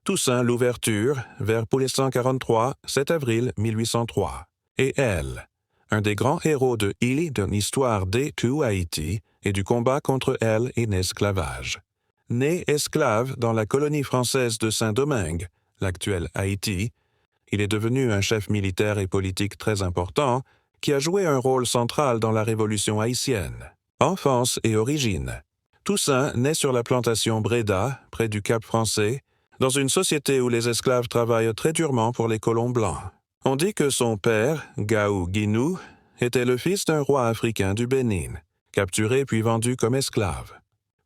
Toussaint Louverture, vers 1843, 7 avril 1803. Et elle, un des grands héros de d'une histoire des tout Haïti et du combat contre elle et l'esclavage. Né esclave dans la colonie française de Saint-Domingue, l'actuel Haïti, il est devenu un chef militaire et politique très important qui a joué un rôle central dans la Révolution haïtienne. Enfance et origine. Toussaint naît sur la plantation Breda, près du Cap Français, dans une société où les esclaves travaillent très durement pour les colons blancs. On dit que son père, Gaou Guinou, était le fils d'un roi africain du Bénin, capturé puis vendu comme esclave.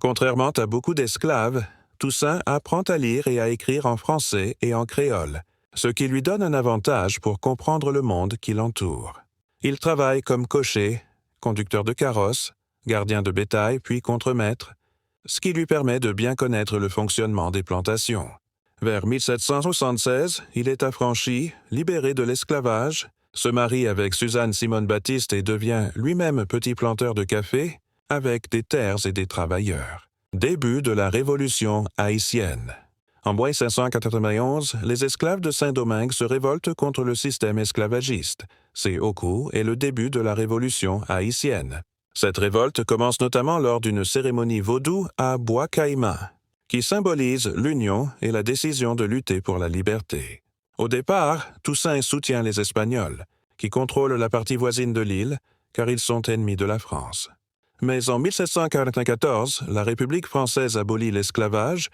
Contrairement à beaucoup d'esclaves, Toussaint apprend à lire et à écrire en français et en créole, ce qui lui donne un avantage pour comprendre le monde qui l'entoure. Il travaille comme cocher, conducteur de carrosse, gardien de bétail puis contremaître, ce qui lui permet de bien connaître le fonctionnement des plantations. Vers 1776, il est affranchi, libéré de l'esclavage, se marie avec Suzanne Simone-Baptiste et devient lui-même petit planteur de café, avec des terres et des travailleurs. Début de la Révolution haïtienne. En 1591, les esclaves de Saint-Domingue se révoltent contre le système esclavagiste. C'est au cours et le début de la Révolution haïtienne. Cette révolte commence notamment lors d'une cérémonie vaudou à Bois-Caïman, qui symbolise l'union et la décision de lutter pour la liberté. Au départ, Toussaint soutient les Espagnols, qui contrôlent la partie voisine de l'île, car ils sont ennemis de la France. Mais en 1794, la République française abolit l'esclavage,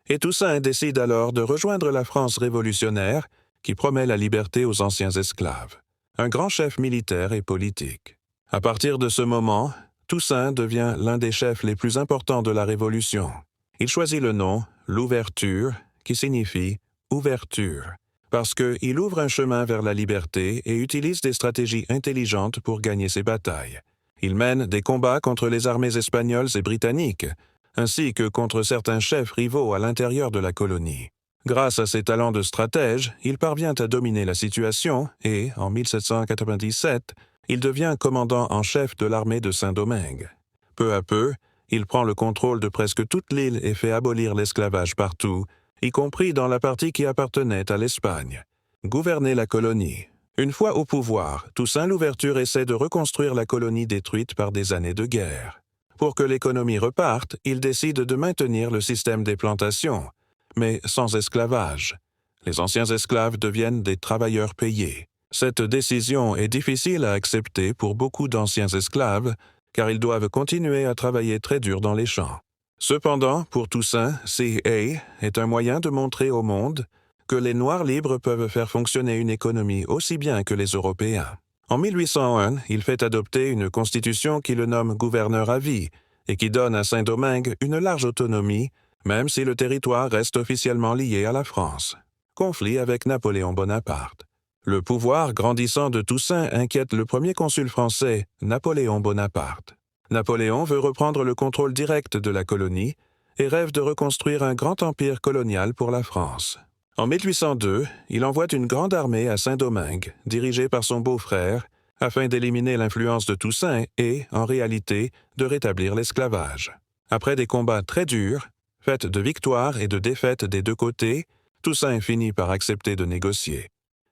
et Toussaint décide alors de rejoindre la France révolutionnaire, qui promet la liberté aux anciens esclaves. Un grand chef militaire et politique. À partir de ce moment, Toussaint devient l'un des chefs les plus importants de la Révolution. Il choisit le nom « Louverture » qui signifie « ouverture », parce qu'il ouvre un chemin vers la liberté et utilise des stratégies intelligentes pour gagner ses batailles. Il mène des combats contre les armées espagnoles et britanniques, ainsi que contre certains chefs rivaux à l'intérieur de la colonie. Grâce à ses talents de stratège, il parvient à dominer la situation et, en 1797, il devient commandant en chef de l'armée de Saint-Domingue. Peu à peu, il prend le contrôle de presque toute l'île et fait abolir l'esclavage partout, y compris dans la partie qui appartenait à l'Espagne. Gouverner la colonie. Une fois au pouvoir, Toussaint Louverture essaie de reconstruire la colonie détruite par des années de guerre. Pour que l'économie reparte, il décide de maintenir le système des plantations, mais sans esclavage. Les anciens esclaves deviennent des travailleurs payés. Cette décision est difficile à accepter pour beaucoup d'anciens esclaves, car ils doivent continuer à travailler très dur dans les champs. Cependant, pour Toussaint, CA est un moyen de montrer au monde que les Noirs libres peuvent faire fonctionner une économie aussi bien que les Européens. En 1801, il fait adopter une constitution qui le nomme gouverneur à vie et qui donne à Saint-Domingue une large autonomie, même si le territoire reste officiellement lié à la France. Conflit avec Napoléon Bonaparte. Le pouvoir grandissant de Toussaint inquiète le premier consul français, Napoléon Bonaparte. Napoléon veut reprendre le contrôle direct de la colonie et rêve de reconstruire un grand empire colonial pour la France. En 1802, il envoie une grande armée à Saint-Domingue, dirigée par son beau-frère, afin d'éliminer l'influence de Toussaint et, en réalité, de rétablir l'esclavage. Après des combats très durs, faits de victoires et de défaites des deux côtés, Toussaint finit par accepter de négocier.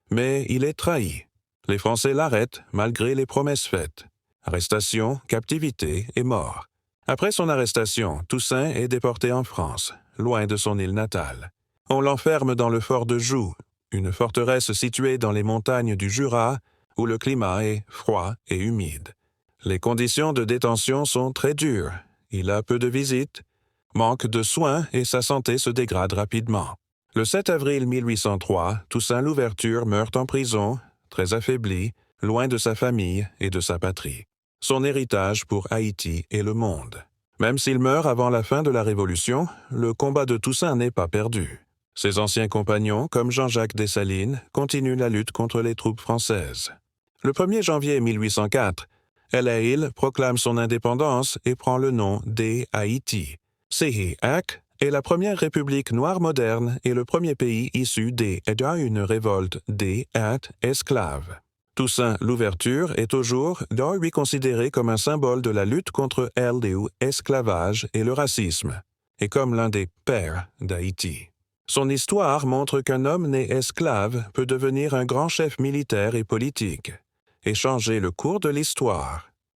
Mais il est trahi. Les Français l'arrêtent malgré les promesses faites. Arrestation, captivité et mort. Après son arrestation, Toussaint est déporté en France, loin de son île natale. On l'enferme dans le fort de Joux, une forteresse située dans les montagnes du Jura, où le climat est froid et humide. Les conditions de détention sont très dures. Il a peu de visites, manque de soins et sa santé se dégrade rapidement. Le 7 avril 1803, Toussaint Louverture meurt en prison, très affaibli, loin de sa famille et de sa patrie. Son héritage pour Haïti et le monde. Même s'il meurt avant la fin de la Révolution, le combat de Toussaint n'est pas perdu. Ses anciens compagnons, comme Jean-Jacques Dessalines, continuent la lutte contre les troupes françaises. Le 1er janvier 1804, l'île proclame son indépendance et prend le nom d'Haïti. CIAC est la première république noire moderne et le premier pays issu d'une révolte esclaves. Toussaint Louverture est toujours lui considéré comme un symbole de la lutte contre l'esclavage et le racisme, et comme l'un des pères d'Haïti. Son histoire montre qu'un homme né esclave peut devenir un grand chef militaire et politique, et changer le cours de l'histoire.